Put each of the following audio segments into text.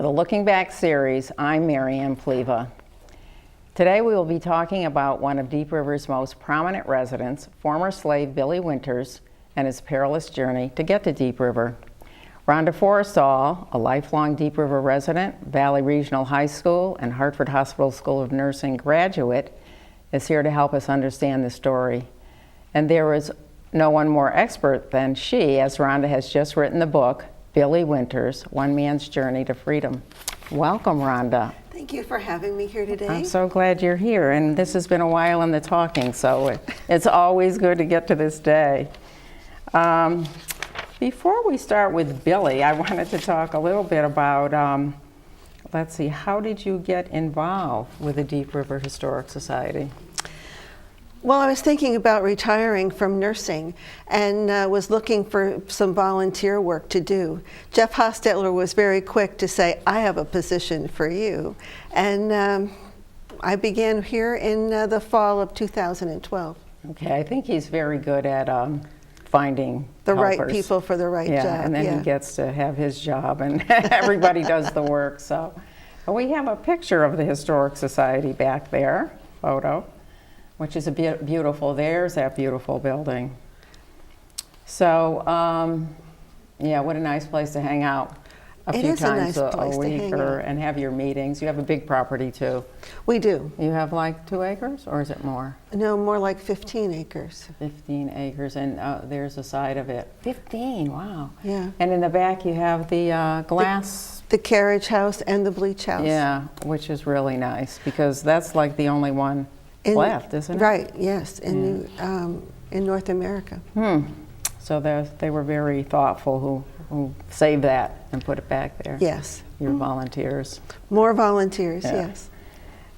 the Looking Back series. I'm Mary Ann Pleva. Today we will be talking about one of Deep River's most prominent residents, former slave Billy Winters, and his perilous journey to get to Deep River. Rhonda Forrestall, a lifelong Deep River resident, Valley Regional High School and Hartford Hospital School of Nursing graduate, is here to help us understand the story. And there is no one more expert than she, as Rhonda has just written the book, Billy Winters, One Man's Journey to Freedom. Welcome, Rhonda. Thank you for having me here today. I'm so glad you're here, and this has been a while in the talking, so it's always good to get to this day. Before we start with Billy, I wanted to talk a little bit about, let's see, how did you get involved with the Deep River Historic Society? Well, I was thinking about retiring from nursing and was looking for some volunteer work to do. Jeff Hostetler was very quick to say, I have a position for you. And I began here in the fall of 2012. Okay, I think he's very good at finding the helpers. Right people for the right job. And then he gets to have his job and everybody does the work. So we have a picture of the Historic Society back there, photo, which is a beautiful, there's that beautiful building. So, yeah, what a nice place to hang out a few times a week and have your meetings. You have a big property too. We do. You have like 2 acres or is it more? No, more like 15 acres. 15 acres and there's a side of it. 15, wow. Yeah. And in the back you have the glass. The carriage house and the bleach house. Yeah, which is really nice because that's like the only one left, isn't it? Right, yes, in North America. So they were very thoughtful who saved that and put it back there. Yes. Your volunteers. More volunteers, yes.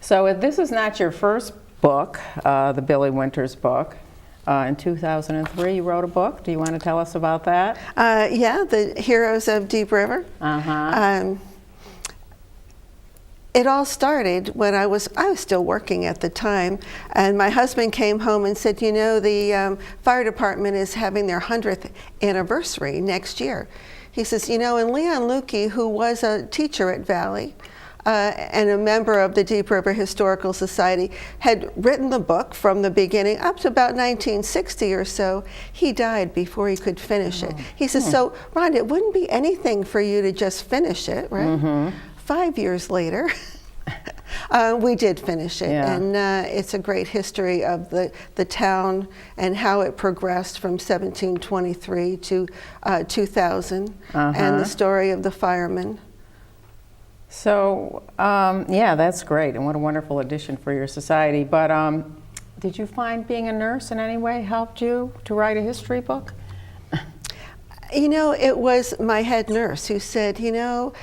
So this is not your first book, the Billy Winters book. In 2003 you wrote a book. Do you want to tell us about that? Yeah, The Heroes of Deep River. It all started when I was still working at the time, and my husband came home and said, you know, the fire department is having their 100th anniversary next year. He says, you know, and Leon Lukey, who was a teacher at Valley and a member of the Deep River Historical Society, had written the book from the beginning up to about 1960 or so. He died before he could finish it. He says, so Rhonda, it wouldn't be anything for you to just finish it, right? 5 years later, we did finish it, and it's a great history of the town and how it progressed from 1723 to 2000, and the story of the firemen. So, yeah, that's great, and what a wonderful addition for your society. But did you find being a nurse in any way helped you to write a history book? You know, it was my head nurse who said, you know,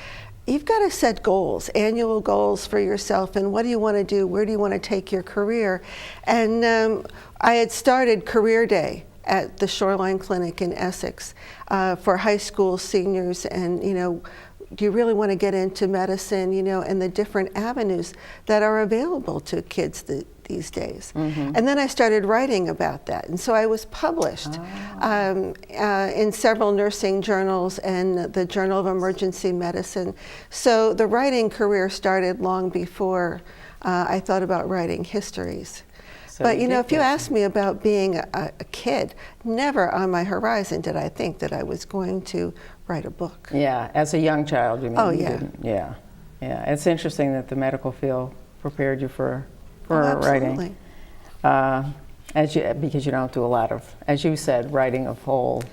you've got to set goals, annual goals for yourself, and what do you want to do? Where do you want to take your career? And I had started Career Day at the Shoreline Clinic in Essex for high school seniors, and you know, do you really want to get into medicine, you know, and the different avenues that are available to kids these days. And then I started writing about that, and so I was published in several nursing journals and the Journal of Emergency Medicine. So the writing career started long before I thought about writing histories. But you know, if you ask me about being a kid, never on my horizon did I think that I was going to write a book. Yeah, as a young child, you mean? Oh, yeah. Yeah, yeah. It's interesting that the medical field prepared you for absolutely. Writing, because you don't do a lot of, as you said, writing of whole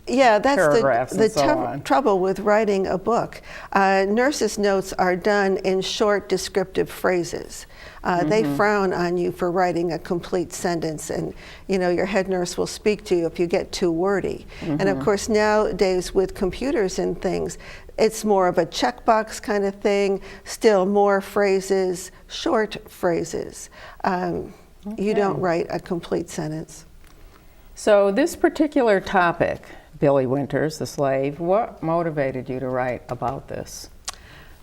paragraphs and so on. Trouble with writing a book. Nurses' notes are done in short, descriptive phrases. They frown on you for writing a complete sentence, and you know, your head nurse will speak to you if you get too wordy. And of course, nowadays with computers and things, it's more of a checkbox kind of thing, still more phrases, short phrases. You don't write a complete sentence. So this particular topic, Billy Winters, the slave, what motivated you to write about this?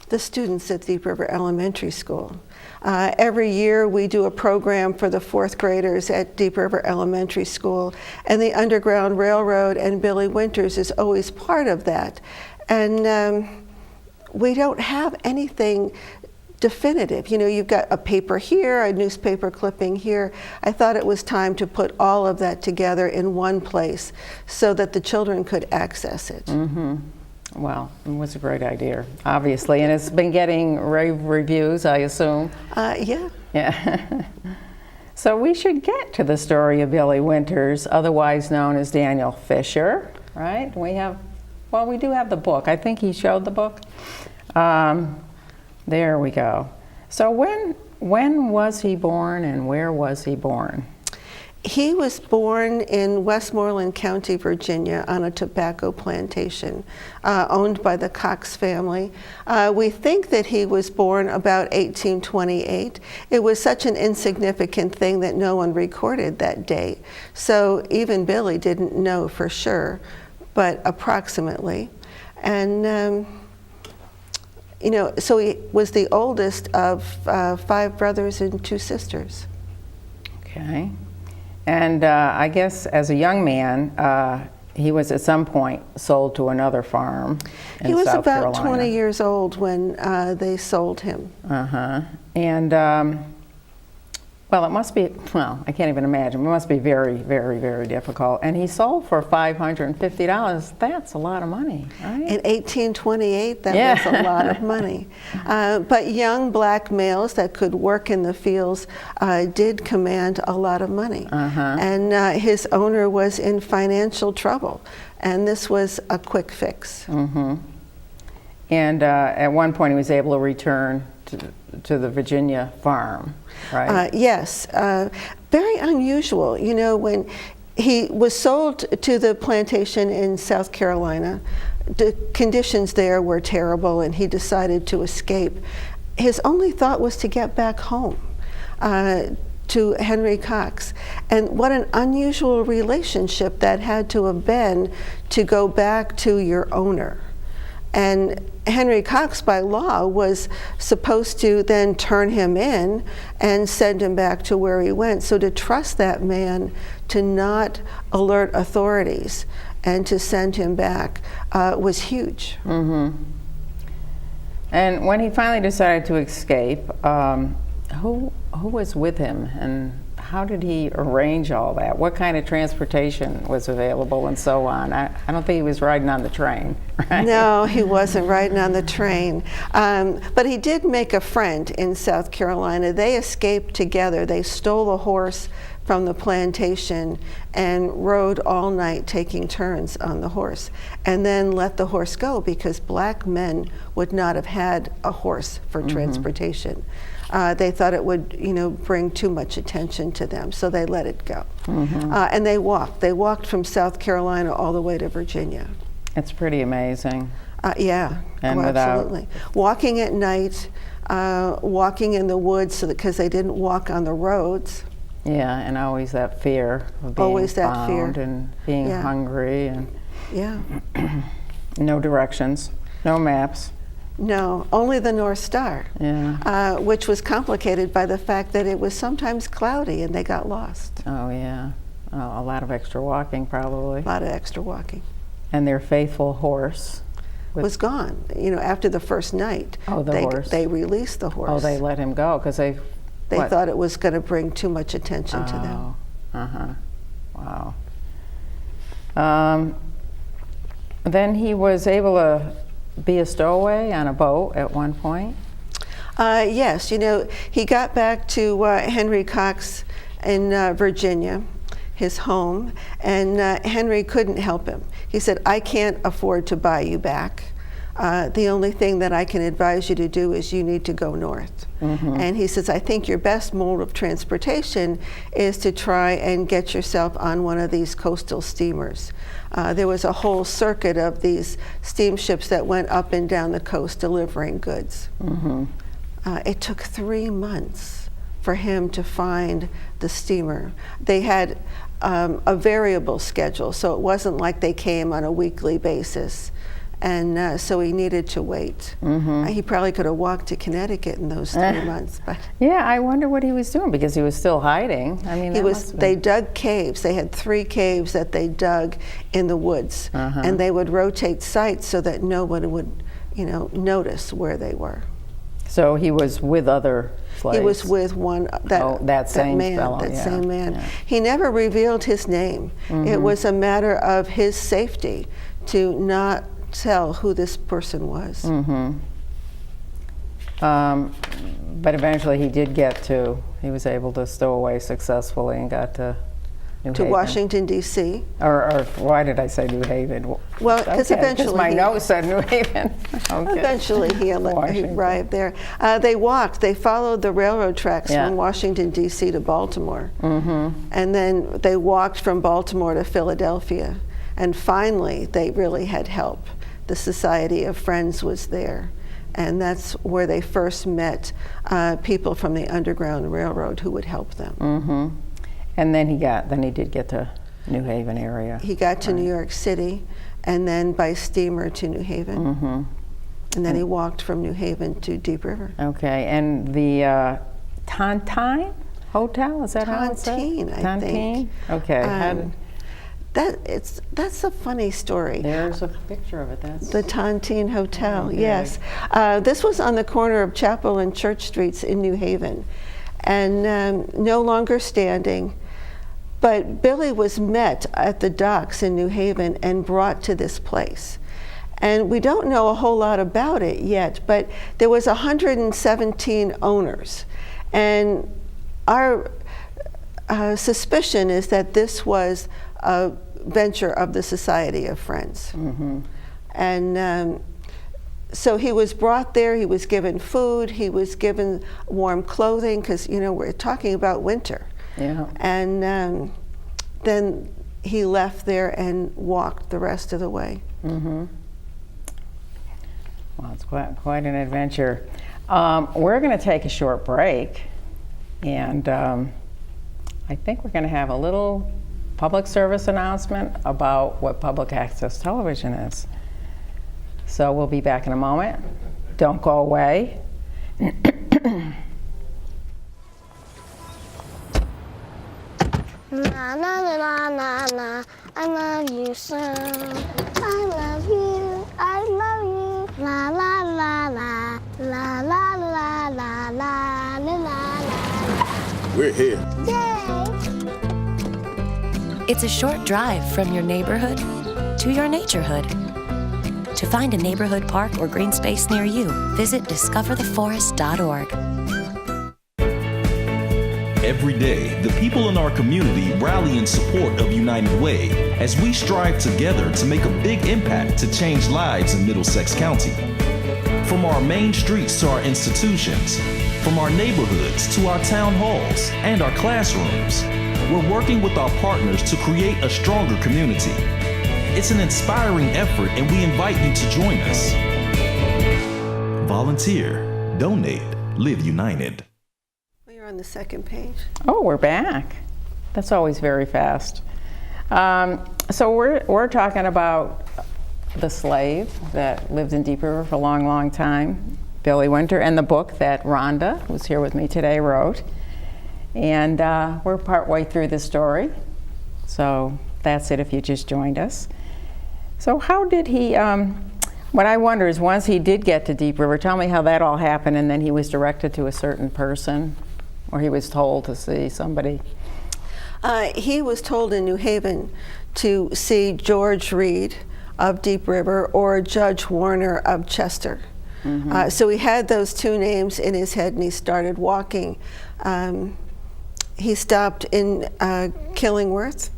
The students at Deep River Elementary School. Every year we do a program for the 4th graders at Deep River Elementary School, and the Underground Railroad and Billy Winters is always part of that. And we don't have anything definitive. You know, you've got a paper here, a newspaper clipping here. I thought it was time to put all of that together in one place so that the children could access it. Well, it was a great idea, obviously, and it's been getting rave reviews, I assume. Yeah. Yeah. So we should get to the story of Billy Winters, otherwise known as Daniel Fisher, right? We do have the book. I think he showed the book. There we go. So when was he born and where was he born? He was born in Westmoreland County, Virginia, on a tobacco plantation owned by the Cox family. We think that he was born about 1828. It was such an insignificant thing that no one recorded that date. So even Billy didn't know for sure, but approximately. And you know, so he was the oldest of 5 brothers and 2 sisters. Okay. And I guess as a young man, he was at some point sold to another farm in He was South about Carolina. 20 years old when they sold him. And well, it must be, well, I can't even imagine. It must be very, very, very difficult. And he sold for $550. That's a lot of money, right? In 1828, that Yeah. was a lot of money. But young black males that could work in the fields did command a lot of money. And his owner was in financial trouble. And this was a quick fix. And at one point he was able to return to the Virginia farm, right? Yes, very unusual. You know, when he was sold to the plantation in South Carolina, the conditions there were terrible and he decided to escape. His only thought was to get back home to Henry Cox. And what an unusual relationship that had to have been to go back to your owner. And Henry Cox, by law, was supposed to then turn him in and send him back to where he went. So to trust that man to not alert authorities and to send him back was huge. And when he finally decided to escape, who was with him and how did he arrange all that? What kind of transportation was available and so on? I don't think he was riding on the train, right? No, he wasn't riding on the train. But he did make a friend in South Carolina. They escaped together. They stole a horse from the plantation and rode all night taking turns on the horse, and then let the horse go because black men would not have had a horse for transportation. They thought it would, you know, bring too much attention to them, so they let it go. And they walked. They walked from South Carolina all the way to Virginia. It's pretty amazing. Yeah, And absolutely. Walking at night, walking in the woods, so because they didn't walk on the roads. Yeah, and always that fear of being Always that found fear. and being Yeah. hungry and Yeah. no directions, no maps. No, only the North Star, which was complicated by the fact that it was sometimes cloudy and they got lost. Oh yeah, a lot of extra walking probably. A lot of extra walking. And their faithful horse Was gone. You know, after the first night, Oh, the horse. they released the horse. Oh, they let him go because they what? thought it was going to bring too much attention to them. Wow. Then he was able to be a stowaway on a boat at one point. Yes, you know, he got back to Henry Cox in Virginia, his home, and Henry couldn't help him. He said, I can't afford to buy you back. The only thing that I can advise you to do is you need to go north. And he says, I think your best mode of transportation is to try and get yourself on one of these coastal steamers. There was a whole circuit of these steamships that went up and down the coast delivering goods. It took 3 months for him to find the steamer. They had a variable schedule, so it wasn't like they came on a weekly basis. And so he needed to wait. He probably could have walked to Connecticut in those 3 months. But Yeah, I wonder what he was doing because he was still hiding. I mean, he that was. must have They been- dug caves. They had 3 caves that they dug in the woods, and they would rotate sites so that no one would, notice where they were. So he was with other slaves? He was with one, that same man, fellow, that yeah, same man. yeah. He never revealed his name. It was a matter of his safety to not tell who this person was. But eventually he was able to stow away successfully and got to New Haven. Washington, D.C. Or why did I say New Haven? Well, because eventually my note said New Haven. Okay. Eventually he arrived there. They followed the railroad tracks from Washington, D.C. to Baltimore. And then they walked from Baltimore to Philadelphia. And finally, they really had help. The Society of Friends was there. And that's where they first met people from the Underground Railroad who would help them. And then he did get to New Haven area. He got to New York City, and then by steamer to New Haven. And then he walked from New Haven to Deep River. Okay, and the Tontine Hotel, is that how it's said? Tontine, I think. Okay. That's a funny story. There's a picture of it. That's the Tontine Hotel, okay. Yes. This was on the corner of Chapel and Church Streets in New Haven, and no longer standing. But Billy was met at the docks in New Haven and brought to this place. And we don't know a whole lot about it yet, but there was 117 owners. And our suspicion is that this was a venture of the Society of Friends. And so he was brought there, he was given food, he was given warm clothing, because we're talking about winter. Yeah. And then he left there and walked the rest of the way. Well, it's quite an adventure. We're going to take a short break, and I think we're going to have a little public service announcement about what public access television is. So we'll be back in a moment. Don't go away. Na na na na na na, I love you so. I love you, I love you. La la la la, la la la la la la la. We're here. Yay! It's a short drive from your neighborhood to your naturehood. To find a neighborhood park or green space near you, visit discovertheforest.org. Every day, the people in our community rally in support of United Way as we strive together to make a big impact to change lives in Middlesex County. From our main streets to our institutions, from our neighborhoods to our town halls and our classrooms, we're working with our partners to create a stronger community. It's an inspiring effort, and we invite you to join us. Volunteer, donate, live united. We're on the second page. Oh, we're back. That's always very fast. So we're talking about the slave that lived in Deep River for a long, long time, Billy Winter, and the book that Rhonda, who's here with me today, wrote. And we're partway through the story. So that's it if you just joined us. So how did he, what I wonder is once he did get to Deep River, tell me how that all happened, and then he was directed to a certain person, or he was told to see somebody. He was told in New Haven to see George Reed of Deep River or Judge Warner of Chester. So he had those two names in his head, and he started walking. He stopped in Killingworth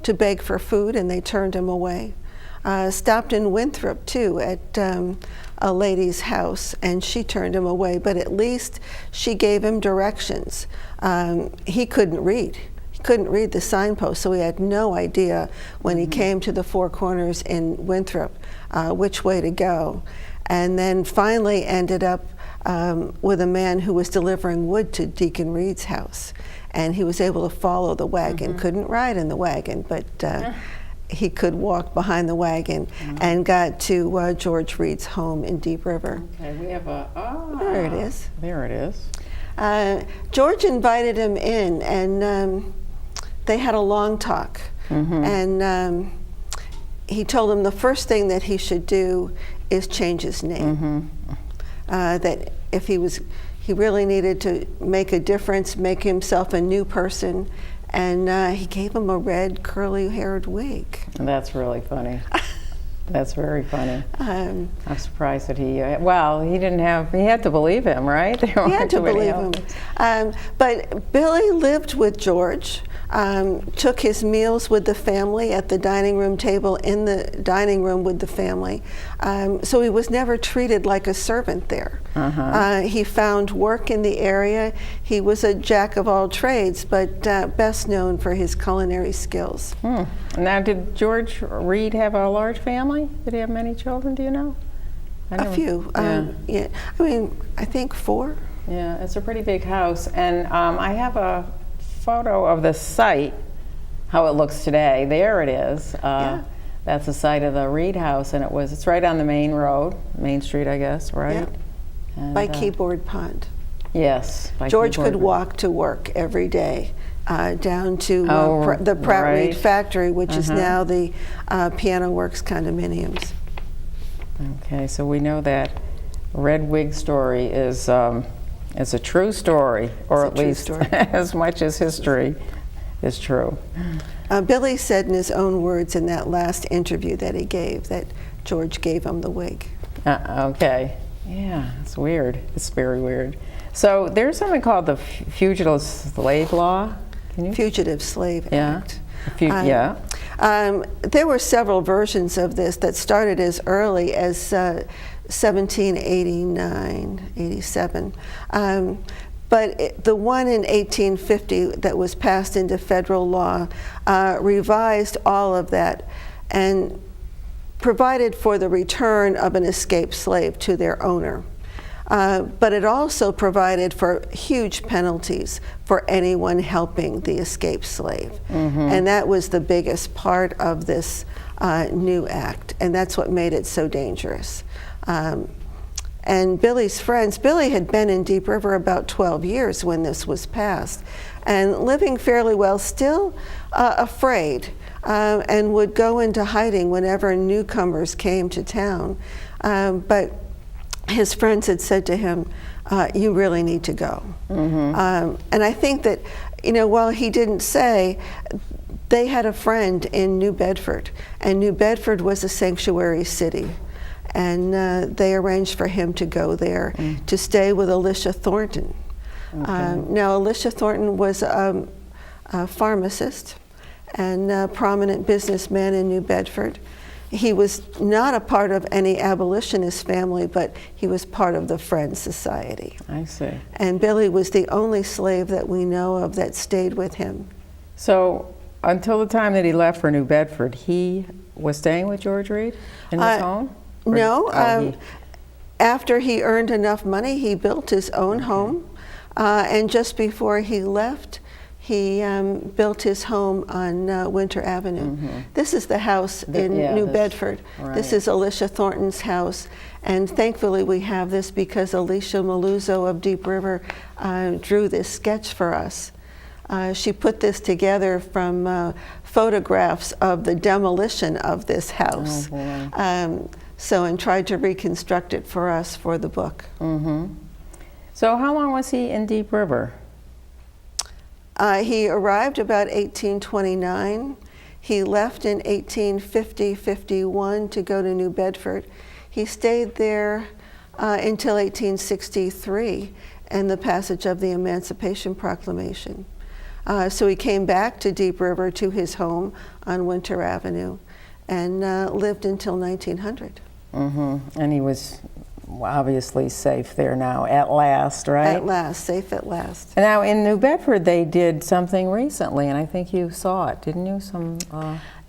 to beg for food, and they turned him away. Stopped in Winthrop too at a lady's house, and she turned him away, but at least she gave him directions. He couldn't read. He couldn't read the signpost, so he had no idea when he came to the Four Corners in Winthrop which way to go. And then finally ended up with a man who was delivering wood to Deacon Reed's house. And he was able to follow the wagon. Couldn't ride in the wagon, but he could walk behind the wagon and got to George Reed's home in Deep River. Okay, we have There it is. There it is. George invited him in, and they had a long talk. And he told him the first thing that he should do is change his name. That if he really needed to make a difference, make himself a new person, and he gave him a red curly-haired wig. That's really funny. That's very funny. Um, I'm surprised that he had to believe him, right? There He weren't had to too many believe him. others. But Billy lived with George, took his meals with the family at the dining room table in the dining room with the family. So he was never treated like a servant there. He found work in the area. He was a jack of all trades, but best known for his culinary skills. Now, did George Reed have a large family? Did he have many children, do you know? A few. Yeah. Yeah. I mean, I think 4. Yeah, it's a pretty big house. And I have a photo of the site, how it looks today. There it is. Yeah. That's the site of the Reed House, and it's right on the main road, Main Street, I guess, right? Yeah. And, By Keyboard Pond. Yes. By George Keyboard could Pond. walk to work every day down to the Pratt right. Reed factory, which is now the Piano Works condominiums. Okay, so we know that Red Wig story is a true story, or It's at a true least story. as much as history is true. Billy said in his own words in that last interview that he gave that George gave him the wig. Okay. Yeah, it's weird. It's very weird. So there's something called the Fugitive Slave Law. Can you? Fugitive Slave Yeah. Act. Yeah. There were several versions of this that started as early as 1789, 87. But the one in 1850 that was passed into federal law revised all of that and provided for the return of an escaped slave to their owner. But it also provided for huge penalties for anyone helping the escaped slave. And that was the biggest part of this new act, and that's what made it so dangerous. And Billy's friends, Billy had been in Deep River about 12 years when this was passed, and living fairly well, still afraid, and would go into hiding whenever newcomers came to town. But his friends had said to him, you really need to go. And I think that, while he didn't say, they had a friend in New Bedford, and New Bedford was a sanctuary city. And they arranged for him to go there to stay with Alicia Thornton. Now, Alicia Thornton was a pharmacist and a prominent businessman in New Bedford. He was not a part of any abolitionist family, but he was part of the Friends Society. I see. And Billy was the only slave that we know of that stayed with him. So until the time that he left for New Bedford, he was staying with George Reed in his home? Or- No, oh, after he earned enough money, he built his own home. And just before he left, he built his home on Winter Avenue. This is the house in New Bedford. This right. is Alicia Thornton's house. And thankfully we have this because Alicia Maluzzo of Deep River drew this sketch for us. She put this together from photographs of the demolition of this house. Oh, boy. And tried to reconstruct it for us for the book. So how long was he in Deep River? He arrived about 1829. He left in 1850-51 to go to New Bedford. He stayed there until 1863 and the passage of the Emancipation Proclamation. So he came back to Deep River to his home on Winter Avenue and lived until 1900. And he was obviously safe there now, at last, right? At last, safe at last. And now in New Bedford, they did something recently, and I think you saw it, didn't you?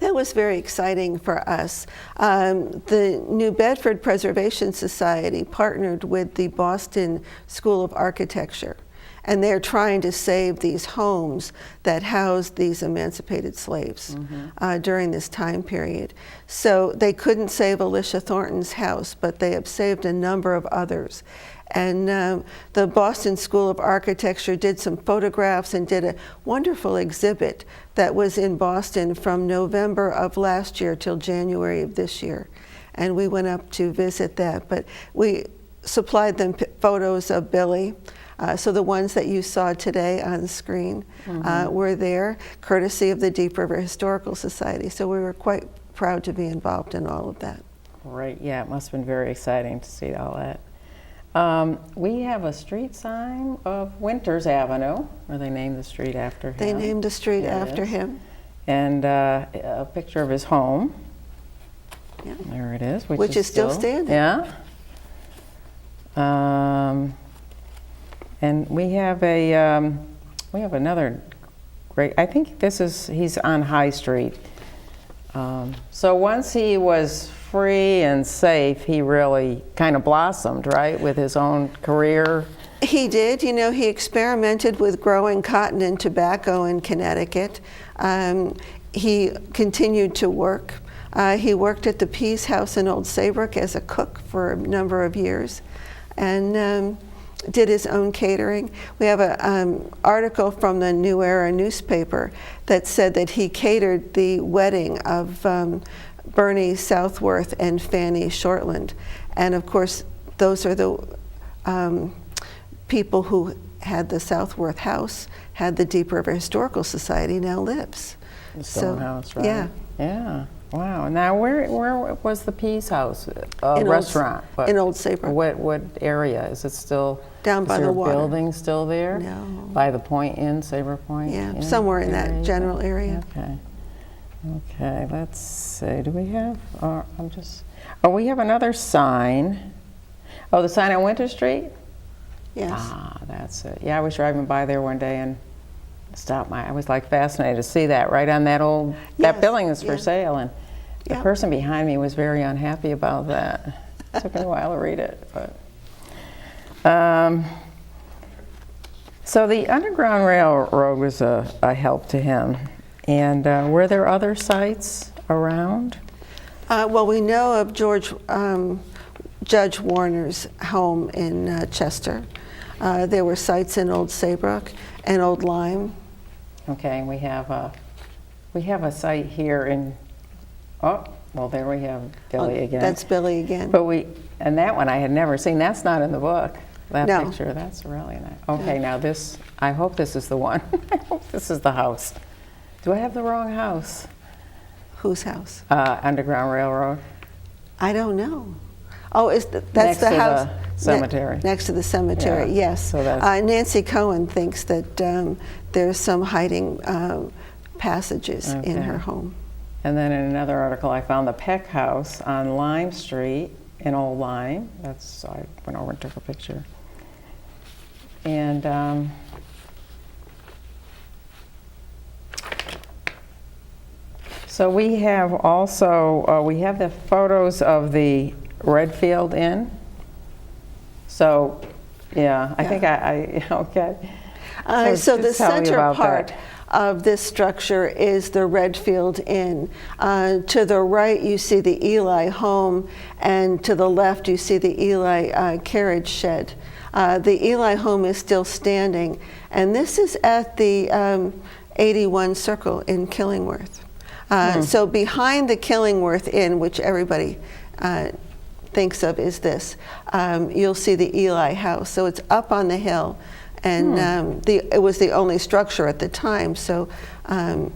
That was very exciting for us. The New Bedford Preservation Society partnered with the Boston School of Architecture, and they're trying to save these homes that housed these emancipated slaves during this time period. So they couldn't save Alicia Thornton's house, but they have saved a number of others. And the Boston School of Architecture did some photographs and did a wonderful exhibit that was in Boston from November of last year till January of this year. and we went up to visit that. But we supplied them photos of Billy. So the ones that you saw today on screen were there, courtesy of the Deep River Historical Society. So we were quite proud to be involved in all of that. Right, yeah, it must have been very exciting to see all that. We have a street sign of Winters Avenue, where they named the street after him. They named the street There it after is. him. And a picture of his home. Yeah. There it is. Which is still standing. Yeah. And we have another great, I think he's on High Street. So once he was free and safe, he really kind of blossomed, right, with his own career. He did. You know, he experimented with growing cotton and tobacco in Connecticut. He continued to work. He worked at the Pease House in Old Saybrook as a cook for a number of years, and did his own catering. We have an article from the New Era newspaper that said that he catered the wedding of Bernie Southworth and Fanny Shortland. And of course, those are the people who had the Southworth House, had the Deep River Historical Society, now lives. The Stone House, right? Yeah. Yeah. Wow. Now, where was the Pease House In restaurant? in Old Saybrook. What area? Is it still Down by is there the a water. building still there? No. By the Point Inn, Saybrook Point? Yeah, Inn somewhere in area? that general area. Okay. Okay. Let's see. Do we have? Oh, we have another sign. Oh, the sign on Winter Street. Yes. Ah, that's it. Yeah, I was driving by there one day and I was like fascinated to see that right on that Yes, building is for yeah. sale, and the Yeah. person behind me was very unhappy about that. It took me a while to read it, but. So the Underground Railroad was a help to him, and were there other sites around? Well, we know of Judge Warner's home in Chester. There were sites in Old Saybrook and Old Lyme. Okay, and we have a site here in. Oh, well, there we have Billy again. That's Billy again. But and that one I had never seen. That's not in the book. That No. picture, that's really nice. Okay, now this, I hope this is the one. I hope this is the house. Do I have the wrong house? Whose house? Underground Railroad. I don't know. Oh, that's Next the to house the cemetery. Next to the cemetery. Yeah, Yes. so that's- Nancy Cohen thinks that there's some hiding passages in Okay. her home. And then in another article, I found the Peck House on Lime Street in Old Lyme. I went over and took a picture. And so we have also, we have the photos of the Redfield Inn. So, yeah, I think okay. So the just tell me center about part that. of this structure is the Redfield Inn. To the right, you see the Eli home, and to the left, you see the Eli carriage shed. The Eli home is still standing, and this is at the 81 Circle in Killingworth. So behind the Killingworth Inn, which everybody thinks of is this, you'll see the Eli house. So it's up on the hill, and it was the only structure at the time, so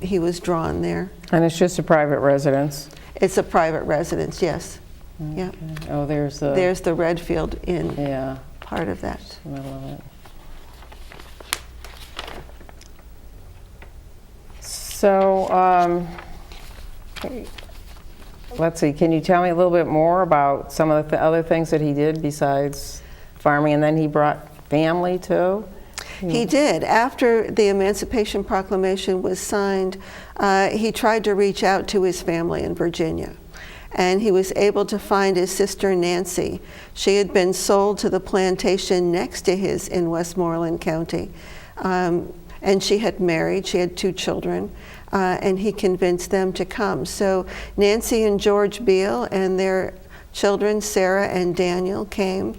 he was drawn there. And it's just a private residence? It's a private residence, yes. Yeah. Oh, there's the... There's the Redfield Inn, Yeah, part of that. the middle of it. So, let's see, can you tell me a little bit more about some of the other things that he did besides farming? And then he brought family too? He did. After the Emancipation Proclamation was signed, he tried to reach out to his family in Virginia. And he was able to find his sister Nancy. She had been sold to the plantation next to his in Westmoreland County. And she had married, she had 2 children, and he convinced them to come. So Nancy and George Beale and their children, Sarah and Daniel, came.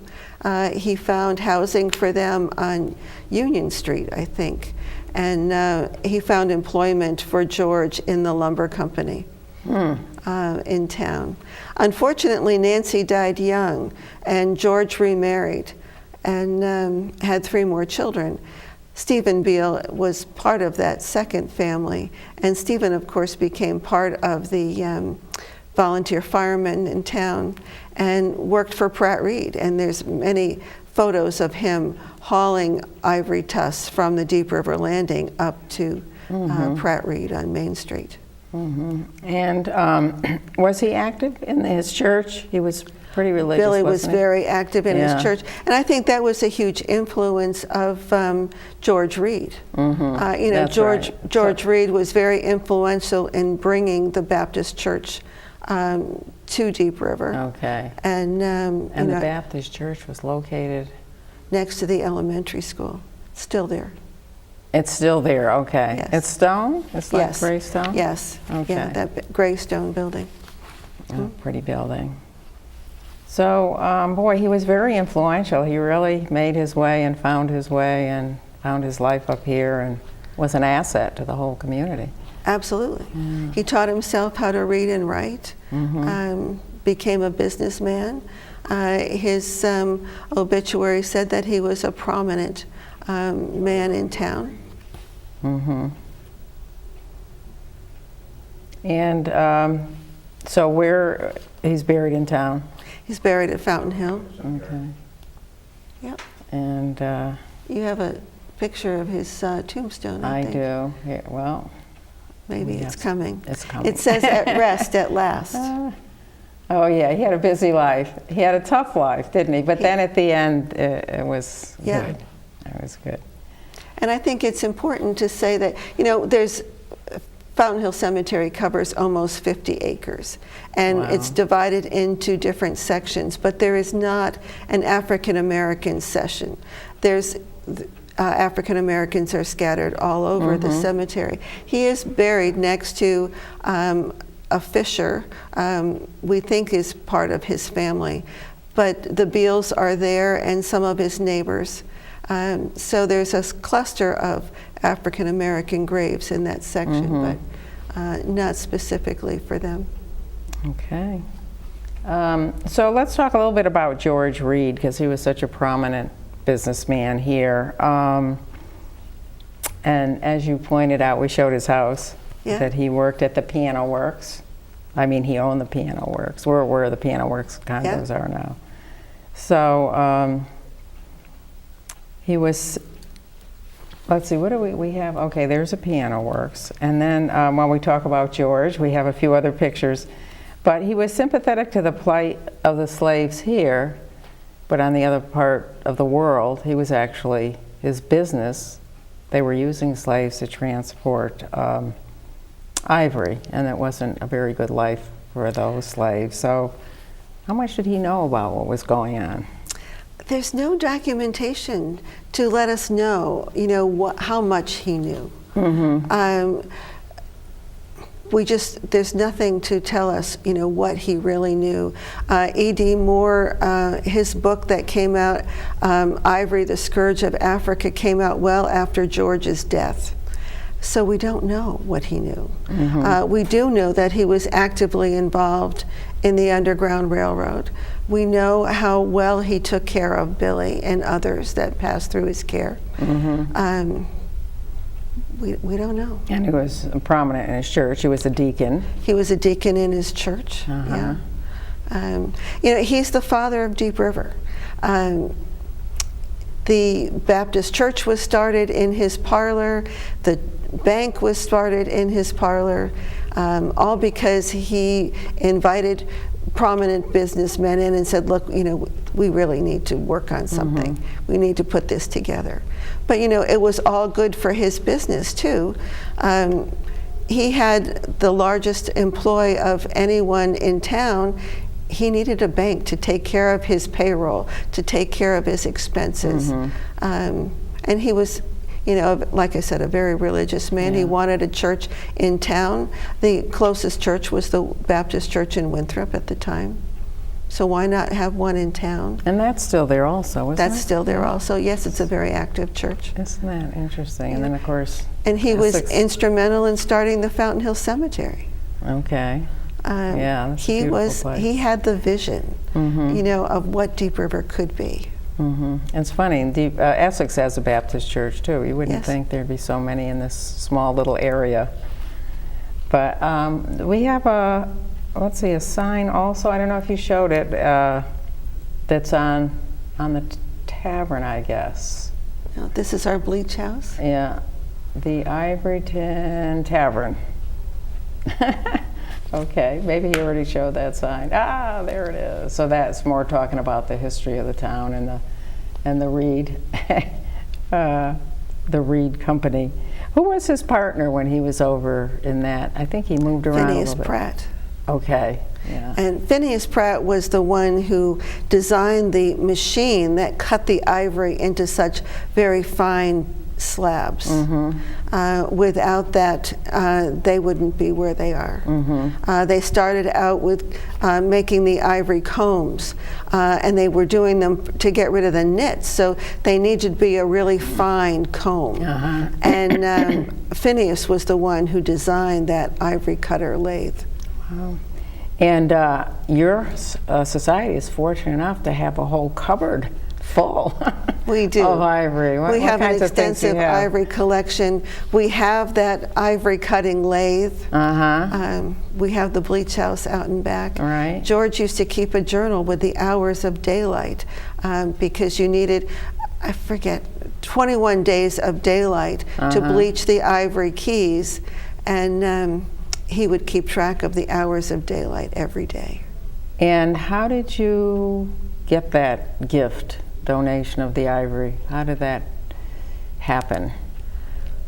He found housing for them on Union Street, I think. And he found employment for George in the lumber company. in town. Unfortunately, Nancy died young, and George remarried and had 3 more children. Stephen Beale was part of that second family, and Stephen, of course, became part of the volunteer firemen in town and worked for Pratt Reed. And there's many photos of him hauling ivory tusks from the Deep River Landing up to Pratt Reed on Main Street. And was he active in his church? He was pretty religious, Billy was wasn't he? very active in Yeah. his church, and I think that was a huge influence of George Reed. You know, That's George right. George Reed was very influential in bringing the Baptist Church to Deep River. Okay. And, you And the know, Baptist church was located? next to the elementary school, still there. It's still there, okay. Yes. It's stone? It's like Yes. gray stone? Yes. Okay. Yeah, that gray stone building. Oh, pretty building. So, boy, he was very influential. He really made his way and found his life up here and was an asset to the whole community. Absolutely. He taught himself how to read and write, became a businessman. His obituary said that he was a prominent man in town. And so where, he's buried in town? He's buried at Fountain Hill. Okay. Yep. And You have a picture of his tombstone, I I think. do. Yeah, well, Maybe we it's have- coming. it's coming. It says at rest at last. oh yeah, he had a busy life. He had a tough life, didn't he? But then at the end, it was Yeah. good. It was good. And I think it's important to say that, you know, there's Fountain Hill Cemetery covers almost 50 acres, and Wow. it's divided into different sections, but there is not an African American section. There's African Americans are scattered all over the cemetery. He is buried next to a fisher, we think is part of his family, but the Beals are there and some of his neighbors. So there's a cluster of African American graves in that section, but not specifically for them. Okay. So let's talk a little bit about George Reed, because he was such a prominent businessman here. And as you pointed out, we showed his house, Yeah. that he worked at the Piano Works. I mean, he owned the Piano Works, where the Piano Works condos are now. So he was, let's see, what do we have? Okay, there's a Piano Works. And then when we talk about George, we have a few other pictures. But he was sympathetic to the plight of the slaves here, but on the other part of the world, he was actually, his business, they were using slaves to transport ivory, and it wasn't a very good life for those slaves. So how much did he know about what was going on? There's no documentation to let us know, you know, how much he knew. There's nothing to tell us, you know, what he really knew. E.D. Moore, his book that came out, Ivory, the Scourge of Africa, came out well after George's death. So we don't know what he knew. We do know that he was actively involved in the Underground Railroad. We know how well he took care of Billy and others that passed through his care. We don't know. And he was prominent in his church. He was a deacon. He was a deacon in his church. Yeah. You know, he's the father of Deep River. The Baptist church was started in his parlor. The bank was started in his parlor, all because he invited prominent businessmen in and said, look, you know, we really need to work on something. We need to put this together. But, you know, it was all good for his business, too. He had the largest employ of anyone in town. He needed a bank to take care of his payroll, to take care of his expenses. And he was, you know, like I said, a very religious man. He wanted a church in town. The closest church was the Baptist church in Winthrop at the time. So why not have one in town? And that's still there also, isn't it? That's still there also. Yes, it's a very active church. Isn't that interesting? And then, of course, And he was Essex. instrumental in starting the Fountain Hill Cemetery. Okay. Yeah, that's a beautiful place. He had the vision, you know, of what Deep River could be. And it's funny, Essex has a Baptist church too. You wouldn't Yes. think there'd be so many in this small little area. But we have a, let's see, a sign also. I don't know if you showed it. That's on the tavern, I guess. Now, this is our bleach house. Yeah, the Ivoryton Tavern. Okay, maybe you already showed that sign. Ah, there it is. So that's more talking about the history of the town and the Reed, the Reed Company. Who was his partner when he was over in that? I think he moved around Phineas a little bit. Pratt. Okay, yeah. And Phineas Pratt was the one who designed the machine that cut the ivory into such very fine slabs. Without that, they wouldn't be where they are. They started out with making the ivory combs, and they were doing them to get rid of the nits, so they needed to be a really fine comb. And Phineas was the one who designed that ivory cutter lathe. Wow. And your society is fortunate enough to have a whole cupboard full We do. of ivory. What We have an kinds of things do you extensive have? ivory collection. We have that ivory cutting lathe. We have the bleach house out and back. Right. George used to keep a journal with the hours of daylight because you needed, I forget, 21 days of daylight to bleach the ivory keys, and he would keep track of the hours of daylight every day. And how did you get that gift, donation of the ivory? How did that happen?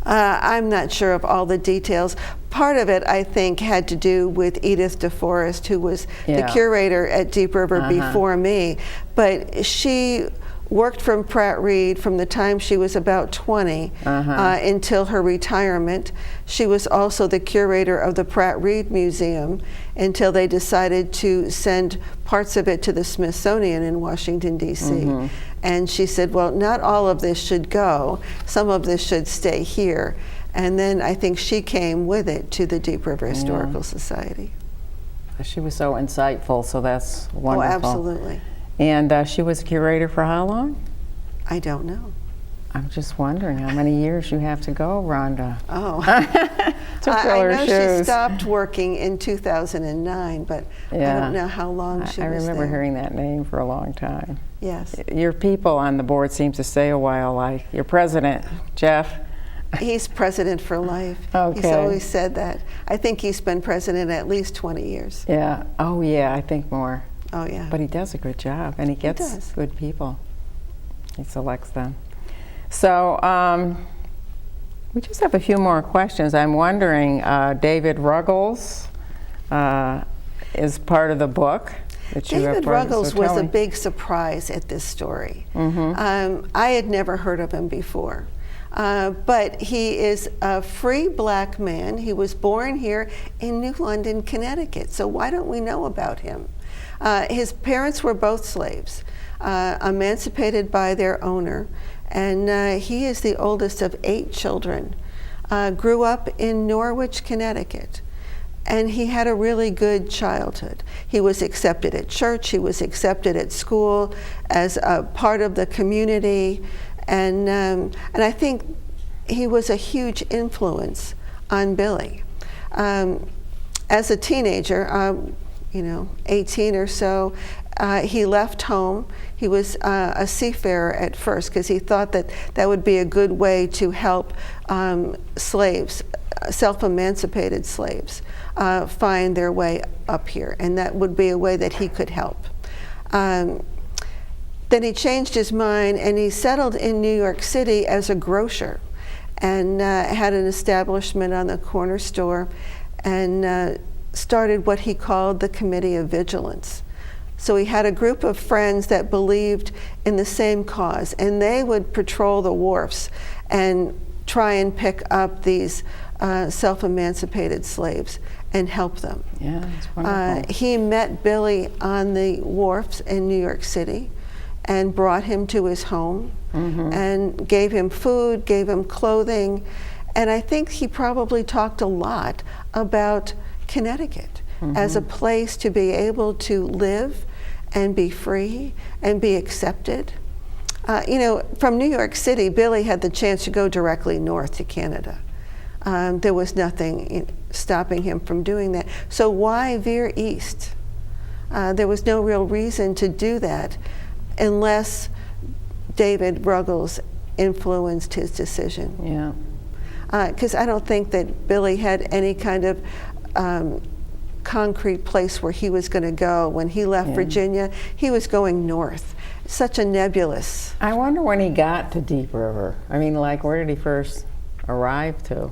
I'm not sure of all the details. Part of it, I think, had to do with Edith DeForest, who was the curator at Deep River before me. But she worked from Pratt Reed from the time she was about 20 until her retirement. She was also the curator of the Pratt Reed Museum until they decided to send parts of it to the Smithsonian in Washington, D.C. And she said, well, not all of this should go. Some of this should stay here. And then I think she came with it to the Deep River Historical Society. She was so insightful, so that's wonderful. Oh, absolutely. And she was curator for how long? I don't know. I'm just wondering how many years you have to go, Rhonda. Oh. To fill I her know shoes. she stopped working in 2009, but I don't know how long she I was remember there. hearing that name for a long time. Yes. Your people on the board seem to stay a while, like your president, Jeff. He's president for life. He's Okay. always said that. I think he's been president at least 20 years. Yeah. Oh, yeah, I think more. Oh, yeah. But he does a good job, and he gets does. good people. He selects them. So we just have a few more questions. I'm wondering, David Ruggles is part of the book that you have David part of. Ruggles So was tell a me. big surprise at this story. I had never heard of him before. But he is a free black man. He was born here in New London, Connecticut. So why don't we know about him? His parents were both slaves, emancipated by their owner, and he is the oldest of 8 children. Grew up in Norwich, Connecticut, and he had a really good childhood. He was accepted at church, he was accepted at school as a part of the community, and I think he was a huge influence on Billy. As a teenager, 18 or so, he left home. He was a seafarer at first because he thought that that would be a good way to help slaves, self-emancipated slaves, find their way up here, and that would be a way that he could help. Then he changed his mind and he settled in New York City as a grocer and had an establishment on the corner store and started what he called the Committee of Vigilance. So he had a group of friends that believed in the same cause, and they would patrol the wharfs and try and pick up these self-emancipated slaves and help them. Yeah, that's wonderful. He met Billy on the wharfs in New York City and brought him to his home and gave him food, gave him clothing, and I think he probably talked a lot about Connecticut as a place to be able to live and be free and be accepted. From New York City, Billy had the chance to go directly north to Canada. There was nothing stopping him from doing that. So why veer east? There was no real reason to do that unless David Ruggles influenced his decision. Yeah. Because I don't think that Billy had any kind of concrete place where he was going to go. When he left Virginia, he was going north. Such a nebulous. I wonder when he got to Deep River. I mean, like, where did he first arrive to?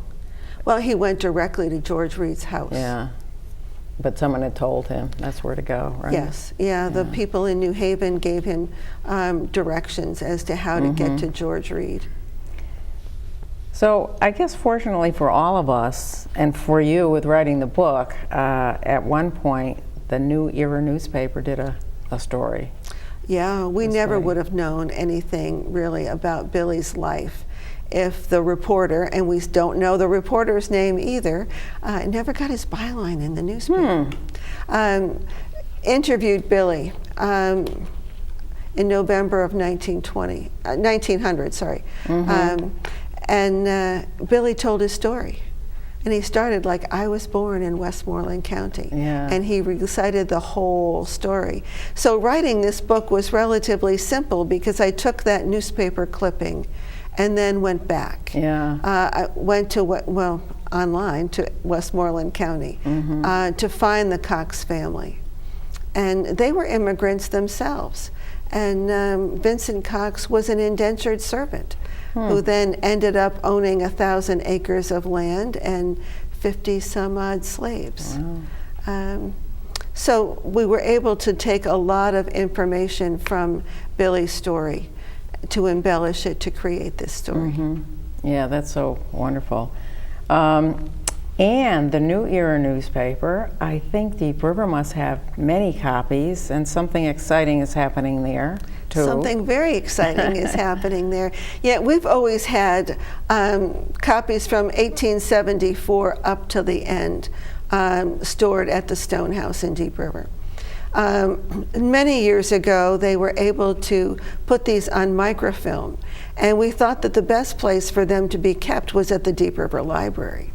Well, he went directly to George Reed's house. Yeah. But someone had told him that's where to go, right? Yes, yeah, the people in New Haven gave him directions as to how to get to George Reed. So I guess fortunately for all of us, and for you with writing the book, at one point the New Era newspaper did a story. Yeah, we That's never right. would have known anything really about Billy's life if the reporter, and we don't know the reporter's name either, never got his byline in the newspaper. Interviewed Billy in November of 1900, sorry. And Billy told his story. And he started like, I was born in Westmoreland County. Yeah. And he recited the whole story. So writing this book was relatively simple because I took that newspaper clipping and then went back. Yeah. I went to, online to Westmoreland County to find the Cox family. And they were immigrants themselves. And Vincent Cox was an indentured servant who then ended up owning 1,000 acres of land and 50 some odd slaves. Wow. So we were able to take a lot of information from Billy's story to embellish it to create this story. Yeah, that's so wonderful. And the New Era newspaper, I think Deep River must have many copies, and something exciting is happening there, too. Something very exciting is happening there. Yeah, we've always had copies from 1874 up to the end stored at the Stone House in Deep River. Many years ago, they were able to put these on microfilm, and we thought that the best place for them to be kept was at the Deep River Library.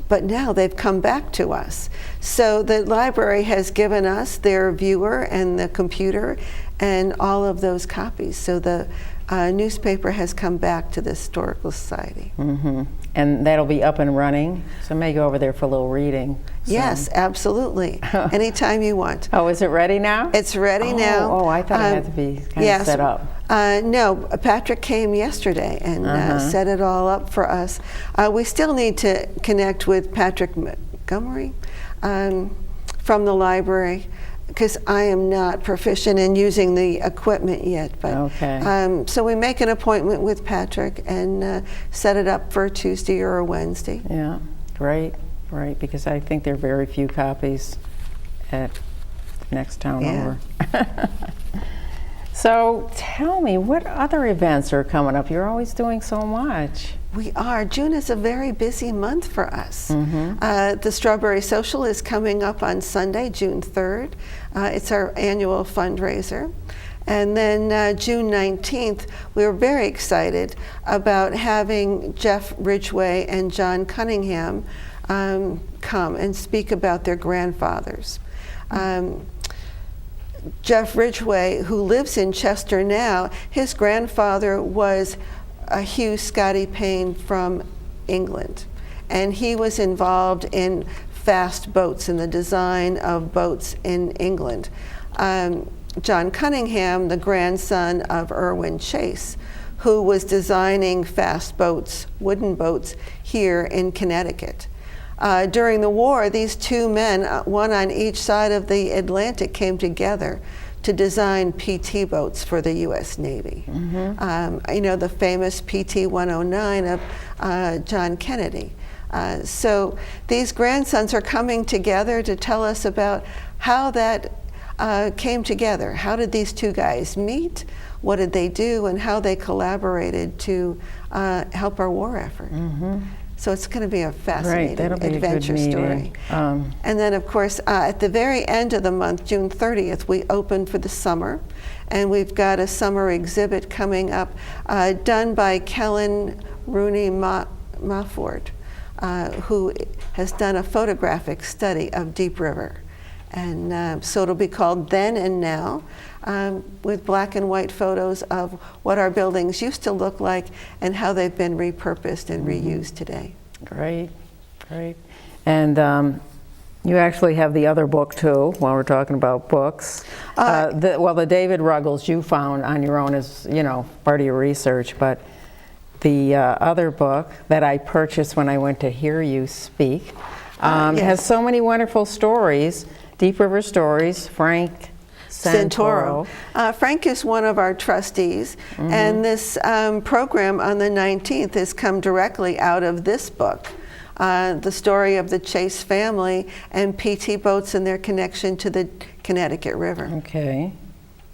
But now they've come back to us. So the library has given us their viewer and the computer and all of those copies. So the newspaper has come back to the Historical Society. And that'll be up and running, so I may go over there for a little reading. Yes, absolutely. Anytime you want. Oh, is it ready now? It's ready now. Oh, I thought it had to be kind of set up. No, Patrick came yesterday and set it all up for us. We still need to connect with Patrick Montgomery from the library, because I am not proficient in using the equipment yet. But Okay. so we make an appointment with Patrick and set it up for Tuesday or a Wednesday. Yeah, great, because I think there are very few copies at next town over. So tell me, what other events are coming up? You're always doing so much. We are. June is a very busy month for us. The Strawberry Social is coming up on Sunday, June 3rd. It's our annual fundraiser. And then June 19th, we were very excited about having Jeff Ridgway and John Cunningham come and speak about their grandfathers. Jeff Ridgway, who lives in Chester now, his grandfather was Hugh Scotty Payne from England. And he was involved in fast boats and the design of boats in England. John Cunningham, the grandson of Irwin Chase, who was designing fast boats, wooden boats, here in Connecticut. During the war, these two men, one on each side of the Atlantic, came together to design PT boats for the U.S. Navy. You know, the famous PT 109 of John Kennedy. So these grandsons are coming together to tell us about how that came together. How did these two guys meet? What did they do? And how they collaborated to help our war effort. So it's going to be a fascinating that'll be a good adventure meeting. story. And then, of course, at the very end of the month, June 30th, we open for the summer. And we've got a summer exhibit coming up done by Kellen Rooney Mafford, who has done a photographic study of Deep River. And so it'll be called Then and Now, with black and white photos of what our buildings used to look like and how they've been repurposed and reused today. Great, great. And you actually have the other book too, while we're talking about books. The David Ruggles you found on your own as, part of your research, but the other book that I purchased when I went to hear you speak Yes. has so many wonderful stories, Deep River Stories, Frank Santoro. Frank is one of our trustees, and this program on the 19th has come directly out of this book. The story of the Chase family and PT boats and their connection to the Connecticut River. Okay,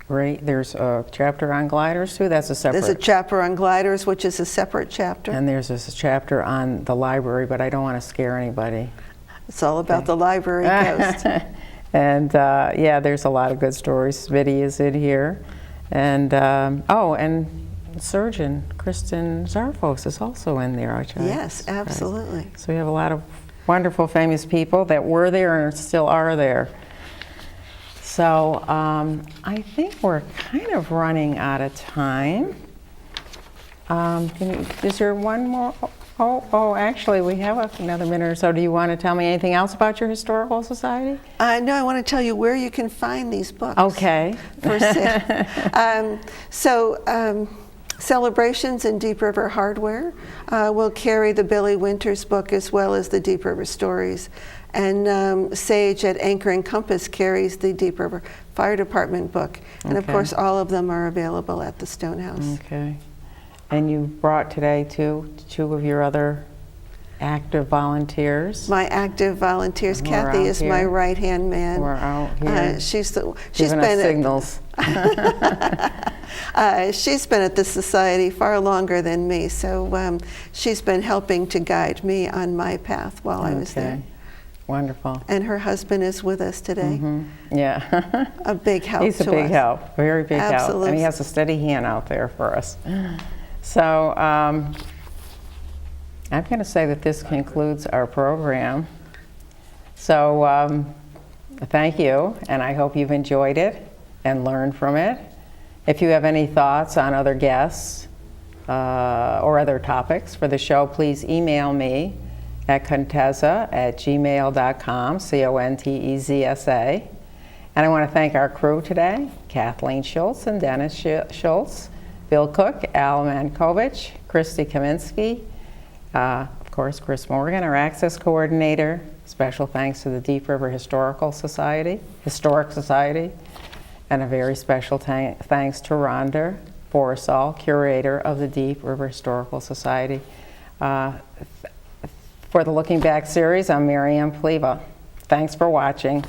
great. There's a chapter on gliders too. That's a separate. There's a chapter on gliders, which is a separate chapter. And there's this chapter on the library, but I don't want to scare anybody. It's all about the library ghost. And yeah, there's a lot of good stories. Smitty is in here. And and surgeon Kristen Zarfos is also in there, which Yes, absolutely. So we have a lot of wonderful, famous people that were there and still are there. So I think we're kind of running out of time. Is there one more? Oh, actually, we have another minute or so. Do you want to tell me anything else about your historical society? No, I want to tell you where you can find these books. Okay. For sale. Celebrations in Deep River Hardware will carry the Billy Winters book as well as the Deep River Stories. And Sage at Anchor and Compass carries the Deep River Fire Department book. And of Okay. course, all of them are available at the Stonehouse. Okay. And you brought today two of your other active volunteers. My active volunteers, Who are Kathy out is my here. right-hand man. We're out here She's giving us been signals. she's been at the society far longer than me, so she's been helping to guide me on my path while I was there. Wonderful. And her husband is with us today. Yeah. A big help He's a to big us. help, very big help. Absolutely. And he has a steady hand out there for us. So I'm going to say that this concludes our program. So thank you, and I hope you've enjoyed it and learned from it. If you have any thoughts on other guests or other topics for the show, please email me at conteza@gmail.com, Contezza. And I want to thank our crew today, Kathleen Schultz and Dennis Schultz, Bill Cook, Al Mankovich, Christy Kaminsky, of course, Chris Morgan, our Access Coordinator. Special thanks to the Deep River Historic Society, and a very special thanks to Rhonda Borsall, Curator of the Deep River Historical Society. For the Looking Back series, I'm Mary Ann Pleva. Thanks for watching.